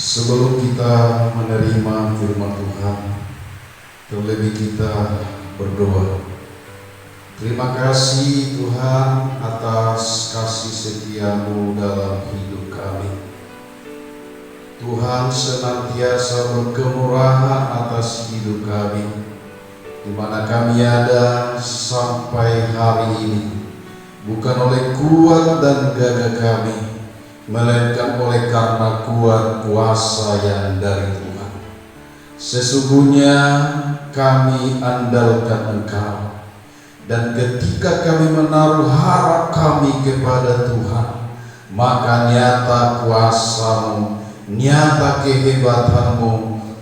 Sebelum kita menerima firman Tuhan, terlebih kita berdoa. Terima kasih Tuhan atas kasih setia-Mu dalam hidup kami. Tuhan senantiasa berkemurahan atas hidup kami, di mana kami ada sampai hari ini, bukan oleh kuat dan gagah kami, melainkan oleh karena kuat kuasa yang dari Tuhan. Sesungguhnya kami andalkan Engkau, dan ketika kami menaruh harap kami kepada Tuhan, maka nyata kuasa-Mu, nyata kehebatan-Mu,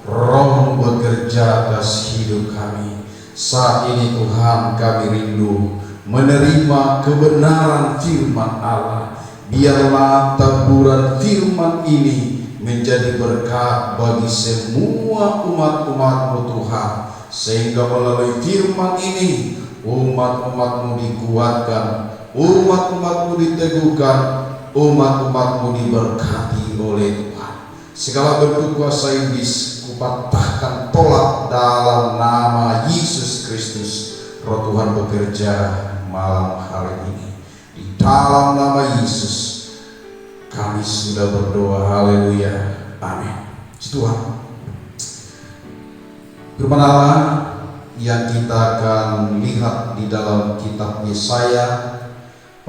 Roh-Mu bekerja atas hidup kami. Saat ini Tuhan, kami rindu menerima kebenaran firman Allah. Biarlah taburan firman ini menjadi berkat bagi semua umat-umat-Mu Tuhan, sehingga melalui firman ini umat-umat-Mu dikuatkan, umat-umat-Mu diteguhkan, umat-umat-Mu diberkati oleh Tuhan. Segala bentuk kuasa iblis kupatahkan tolak dalam nama Yesus Kristus. Roh Tuhan bekerja malam hari ini. Di dalam nama Yesus kami sudah berdoa. Haleluya. Amin. Tuhan, firman Allah yang kita akan lihat di dalam kitab Yesaya,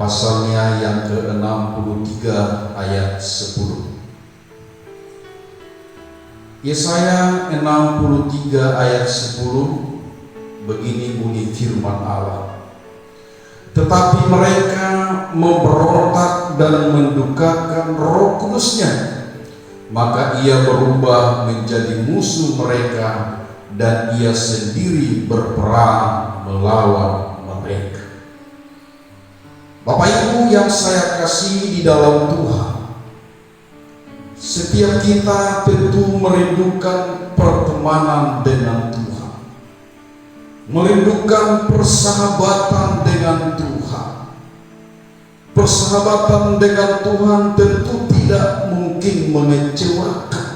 pasalnya yang ke-63 ayat 10. Yesaya 63 ayat 10, begini bunyi firman Allah. Tetapi mereka memberontak dan mendukakan Roh Kudus-Nya, maka Ia berubah menjadi musuh mereka, dan Ia sendiri berperang melawan mereka. Bapak Ibu yang saya kasihi di dalam Tuhan, setiap kita tentu merindukan pertemanan dengan Tuhan, merindukan persahabatan dengan Tuhan. Persahabatan dengan Tuhan tentu tidak mungkin mengecewakan.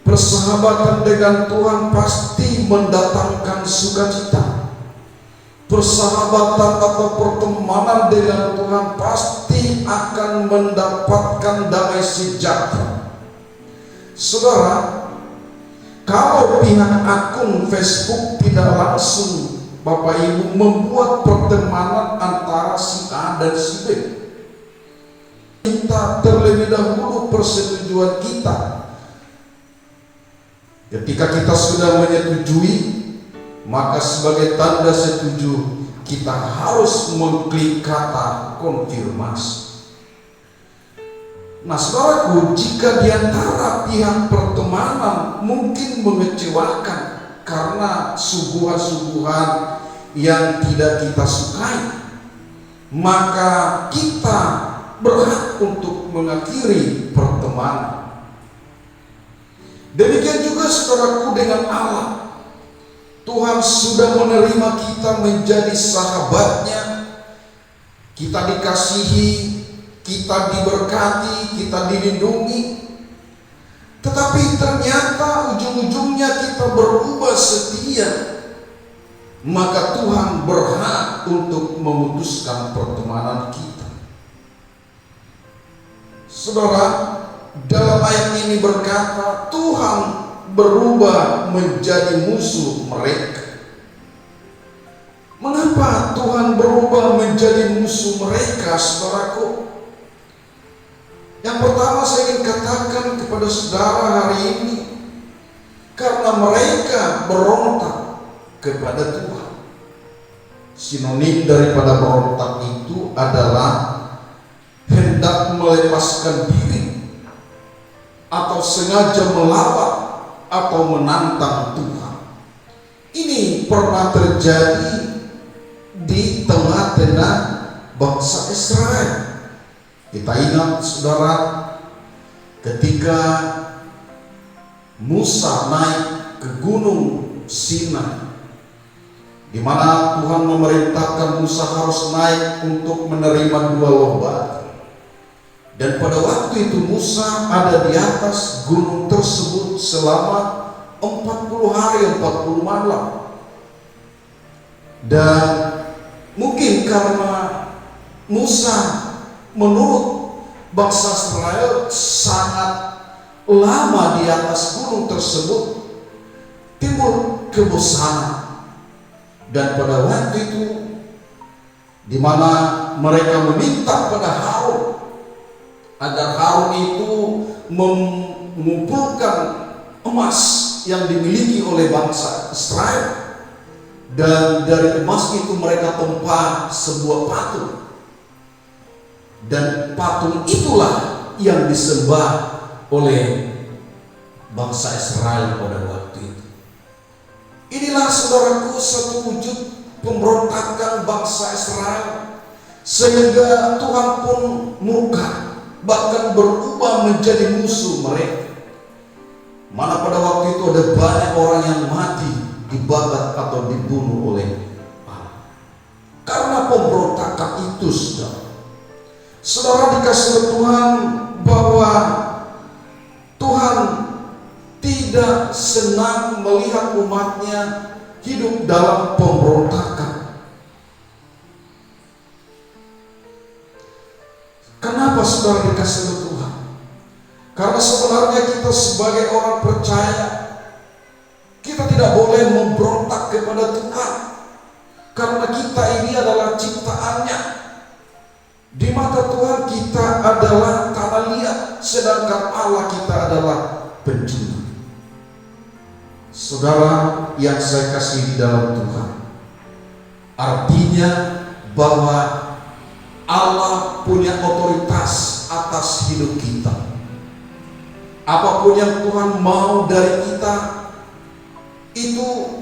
Persahabatan dengan Tuhan pasti mendatangkan sukacita. Persahabatan atau pertemanan dengan Tuhan pasti akan mendapatkan damai sejahtera. Saudara, kalau pihak akun Facebook tidak langsung Bapak Ibu membuat pertemanan antara si A dan si B, minta terlebih dahulu persetujuan kita. Ketika kita sudah menyetujui, maka sebagai tanda setuju kita harus mengklik kata konfirmasi. Nah saudaraku, jika diantara pihak pertemanan mungkin mengecewakan karena suguhan-suguhan yang tidak kita sukai, maka kita berhak untuk mengakhiri pertemanan. Demikian juga saudaraku dengan Allah. Tuhan sudah menerima kita menjadi sahabatnya, kita dikasihi, kita diberkati, kita dilindungi. Tetapi ternyata ujung-ujungnya kita berubah setia, maka Tuhan berhak untuk memutuskan pertemanan kita. Saudara, dalam ayat ini berkata Tuhan berubah menjadi musuh mereka. Mengapa Tuhan berubah menjadi musuh mereka, saudaraku? Yang pertama saya ingin katakan kepada saudara hari ini, karena mereka berontak kepada Tuhan. Sinonim daripada berontak itu adalah hendak melepaskan diri, atau sengaja melawan atau menantang Tuhan. Ini pernah terjadi di tengah-tengah bangsa Israel. Kita ingat saudara, ketika Musa naik ke gunung Sinai, di mana Tuhan memerintahkan Musa harus naik untuk menerima 2 loh batu. Dan pada waktu itu Musa ada di atas gunung tersebut selama 40 hari 40 malam. Dan mungkin karena Musa menurut bangsa Israel sangat lama di atas gunung tersebut, timbul kebosanan. Dan pada waktu itu di mana mereka meminta pada Harun agar Harun itu mengumpulkan emas yang dimiliki oleh bangsa Israel, dan dari emas itu mereka tempa sebuah patung, dan patung itulah yang disembah oleh bangsa Israel pada waktu itu. Inilah saudaraku satu wujud pemberontakan bangsa Israel, sehingga Tuhan pun murka, bahkan berubah menjadi musuh mereka. Mana pada waktu itu ada banyak orang yang mati, dibabat atau dibunuh oleh Allah karena pemberontakan itu. Saudara dikasih Tuhan, bahwa Tuhan tidak senang melihat umatnya hidup dalam pemberontakan. Kenapa saudara dikasih Tuhan? Karena sebenarnya kita sebagai orang percaya, kita tidak boleh memberontak kepada Tuhan, karena kita ini adalah ciptaannya. Di mata Tuhan kita adalah tanah liat, sedangkan Allah kita adalah pencipta. Saudara yang saya kasih di dalam Tuhan, artinya bahwa Allah punya otoritas atas hidup kita. Apapun yang Tuhan mau dari kita, itu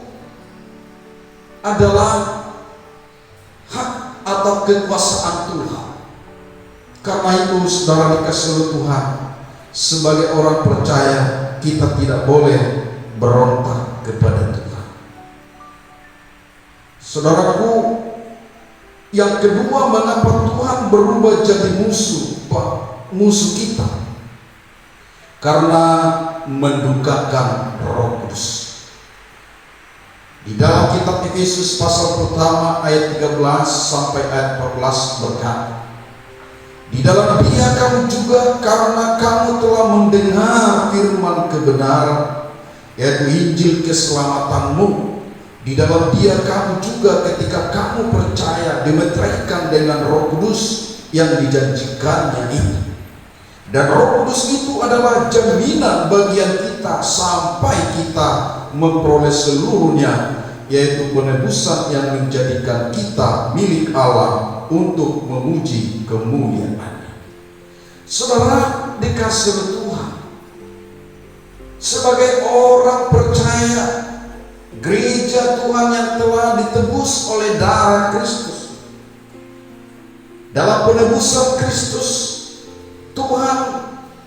adalah hak atau kekuasaan Tuhan. Karena itu saudara dikasih Tuhan, sebagai orang percaya kita tidak boleh berontak kepada Tuhan. Saudaraku, yang kedua, mengapa Tuhan berubah jadi musuh kita? Karena mendukakan Roh Kudus. Di dalam kitab Efesus pasal pertama ayat 13 sampai ayat 14 berkata, di dalam Dia kamu juga, karena kamu telah mendengar firman kebenaran, yaitu Injil keselamatanmu, di dalam Dia kamu juga ketika kamu percaya dimeteraikan dengan Roh Kudus yang dijanjikannya itu. Dan Roh Kudus itu adalah jaminan bagian kita sampai kita memperoleh seluruhnya, yaitu penebusan yang menjadikan kita milik Allah untuk memuji kemuliaan-Nya. Saudara dikasih Tuhan, sebagai orang percaya, gereja Tuhan yang telah ditebus oleh darah Kristus, dalam penebusan Kristus, Tuhan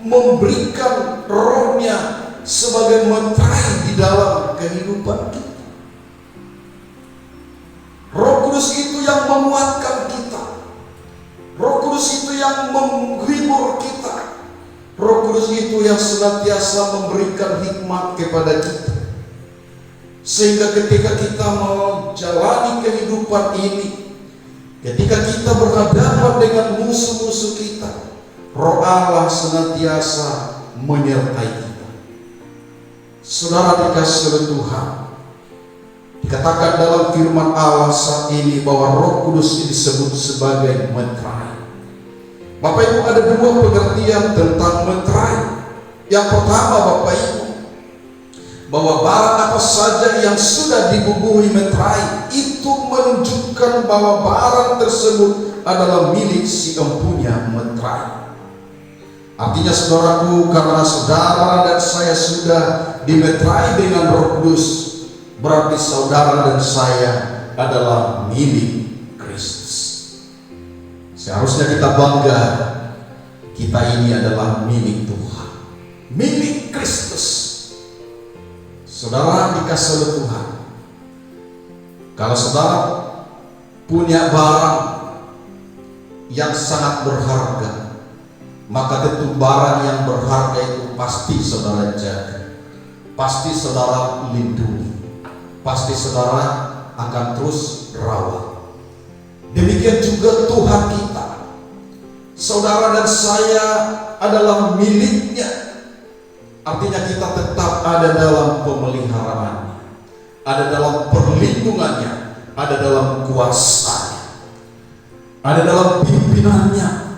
memberikan Roh-Nya sebagai meterai di dalam kehidupan kita. Roh Kudus itu yang menguatkan kita. Roh Kudus itu yang menghibur kita. Roh Kudus itu yang senantiasa memberikan hikmat kepada kita, sehingga ketika kita menjalani kehidupan ini, ketika kita berhadapan dengan musuh-musuh kita, Roh Allah senantiasa menyertai kita. Saudara dikasih Tuhan, dikatakan dalam firman Allah saat ini bahwa Roh Kudus disebut sebagai meterai. Bapak Ibu, ada dua pengertian tentang meterai. Yang pertama, Bapak Ibu, bahwa barang apa saja yang sudah dibubuhi meterai itu menunjukkan bahwa barang tersebut adalah milik si empunya meterai. Artinya saudaraku, karena saudara dan saya sudah dimeterai dengan Roh Kudus, berarti saudara dan saya adalah milik Kristus. Seharusnya kita bangga, kita ini adalah milik Tuhan, milik Kristus. Saudara dikasih Tuhan, kalau saudara punya barang yang sangat berharga, maka tentu barang yang berharga itu pasti saudara jaga, pasti saudara lindungi, pasti saudara akan terus rawat. Demikian juga Tuhan kita, saudara dan saya adalah miliknya. Artinya kita tetap ada dalam pemeliharaannya, ada dalam perlindungannya, ada dalam kuasanya, ada dalam pimpinannya.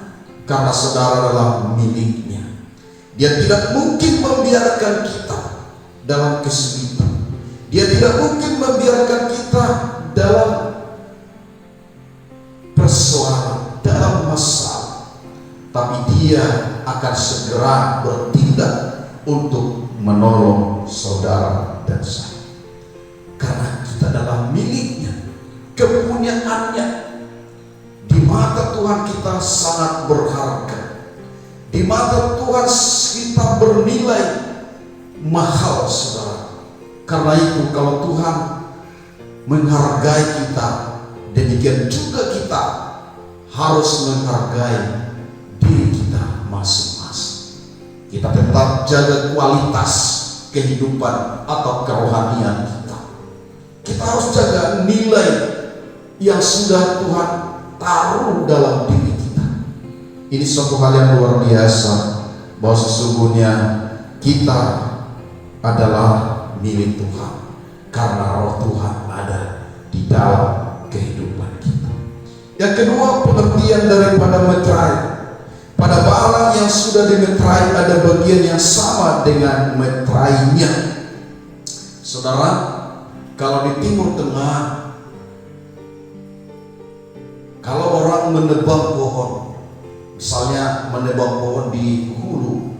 Karena saudara adalah miliknya. Dia tidak mungkin membiarkan kita dalam kesulitan. Dia tidak mungkin membiarkan kita dalam persoalan, dalam masalah. Tapi dia akan segera bertindak untuk menolong saudara dan saya. Karena kita adalah miliknya, kepunyaannya. Di mata Tuhan kita sangat berharga. Di mata Tuhan kita bernilai mahal, saudara. Karena itu kalau Tuhan menghargai kita, demikian juga kita harus menghargai diri kita masing-masing. Kita tetap jaga kualitas kehidupan atau kerohanian kita. Kita harus jaga nilai yang sudah Tuhan taruh dalam diri kita. Ini suatu hal yang luar biasa, bahwa sesungguhnya kita adalah milik Tuhan karena roh Tuhan ada di dalam kehidupan kita. Yang kedua, pengertian daripada meterai. Pada bala yang sudah dimeterai ada bagian yang sama dengan meterainya. Saudara, kalau di Timur Tengah, kalau orang menebang pohon, misalnya menebang pohon di hulu,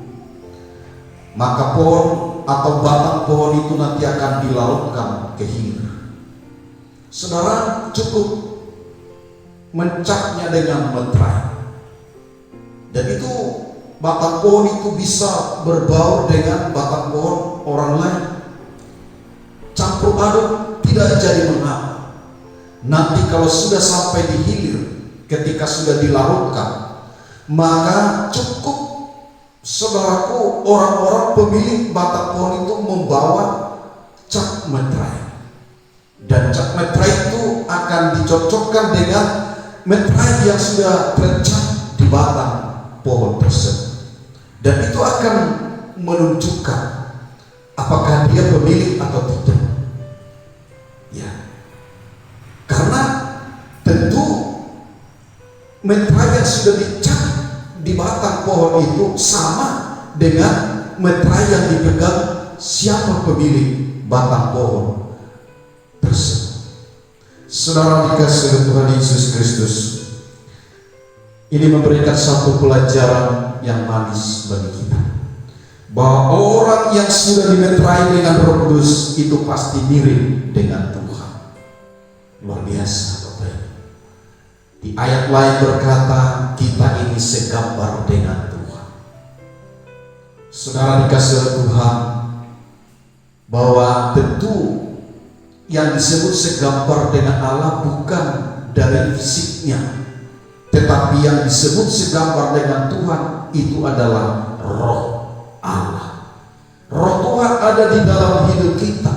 maka pohon atau batang pohon itu nanti akan dilautkan ke hilir. Saudara, cukup mencapnya dengan meterai, dan itu batang pohon itu bisa berbaur dengan batang pohon orang lain. Campur aduk, tidak jadi mengapa. Nanti kalau sudah sampai di hilir, ketika sudah dilarutkan, maka cukup, saudaraku, orang-orang pemilik batang pohon itu membawa cap meterai, dan cap meterai itu akan dicocokkan dengan meterai yang sudah tercap di batang pohon tersebut, dan itu akan menunjukkan apakah dia pemilik atau tidak. Ya, karena tentu meterai yang sudah dicap di batang pohon itu sama dengan meterai yang dipegang siapa pemilik batang pohon tersebut. Saudara dikasihi Tuhan Yesus Kristus, ini memberikan satu pelajaran yang manis bagi kita, bahwa orang yang sudah dimeterai dengan Roh Kudus itu pasti mirip dengan Tuhan. Luar biasa, Bapak Ibu. Di ayat lain berkata, kita ini segambar dengan Tuhan. Saudara dikasihi Tuhan, bahwa tentu yang disebut segambar dengan Allah bukan dari fisiknya, tetapi yang disebut segambar dengan Tuhan itu adalah Roh Allah. Roh Tuhan ada di dalam hidup kita.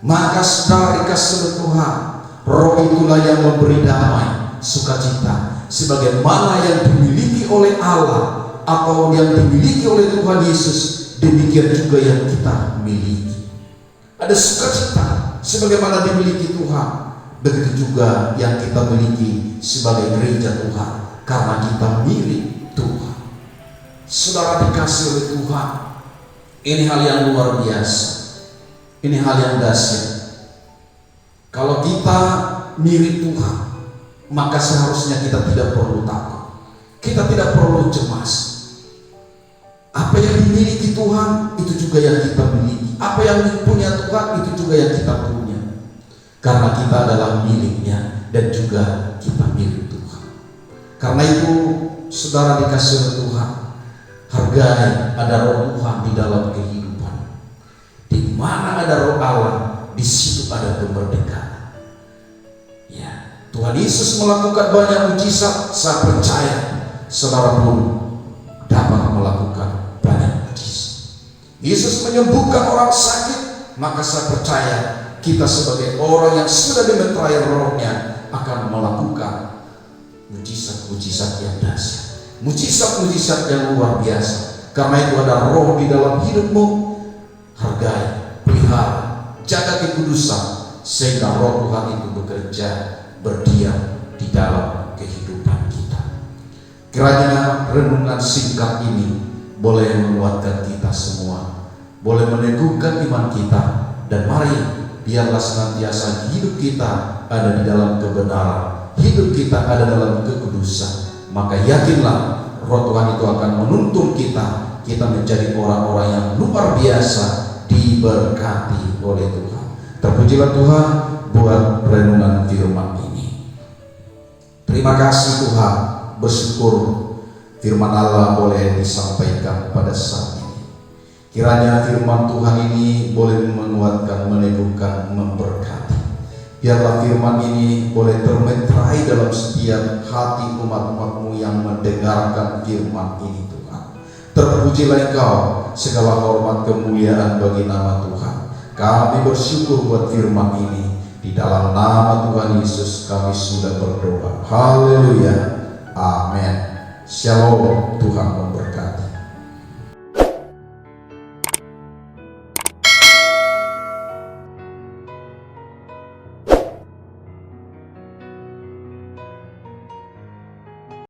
Maka saudara dikasihi Tuhan, Roh itulah yang memberi damai, sukacita, sebagaimana yang dimiliki oleh Allah atau yang dimiliki oleh Tuhan Yesus, demikian juga yang kita miliki. Ada sukacita sebagaimana dimiliki Tuhan, begitu juga yang kita miliki sebagai gereja Tuhan, karena kita milik Tuhan. Saudara dikasihi oleh Tuhan, ini hal yang luar biasa, ini hal yang dahsyat. Kalau kita milik Tuhan, maka seharusnya kita tidak perlu takut, kita tidak perlu cemas. Apa yang dimiliki Tuhan itu juga yang kita miliki. Apa yang punya Tuhan itu juga yang kita punya. Karena kita adalah miliknya dan juga kita milik Tuhan. Karena itu, saudara dikasihi Tuhan, hargai ada Roh Tuhan di dalam kehidupan. Di mana ada Roh Allah, di situ ada kemerdekaan. Ya, Tuhan Yesus melakukan banyak mujizat. Saya percaya saudara pun Yesus menyembuhkan orang sakit, maka saya percaya kita sebagai orang yang sudah dimeterai rohnya akan melakukan mujizat-mujizat yang dahsyat, mujizat-mujizat yang luar biasa. Karena itu ada roh di dalam hidupmu, hargai, pelihara, jaga kekudusan, sehingga roh Tuhan itu bekerja, berdiam di dalam kehidupan kita. Kiranya renungan singkat ini boleh menguatkan kita semua, boleh meneguhkan iman kita, dan mari biarlah senantiasa hidup kita ada di dalam kebenaran, hidup kita ada dalam kekudusan. Maka yakinlah roh Tuhan itu akan menuntun kita menjadi orang-orang yang luar biasa, diberkati oleh Tuhan. Terpujilah Tuhan buat renungan firman ini. Terima kasih Tuhan, bersyukur firman Allah boleh disampaikan pada saat ini. Kiranya firman Tuhan ini boleh menguatkan, meneguhkan, memberkati. Biarlah firman ini boleh termeterai dalam setiap hati umat-umat-Mu yang mendengarkan firman ini Tuhan. Terpujilah Engkau, segala hormat kemuliaan bagi nama Tuhan. Kami bersyukur buat firman ini. Di dalam nama Tuhan Yesus kami sudah berdoa. Haleluya. Amin. Shalom. Tuhan memberkati.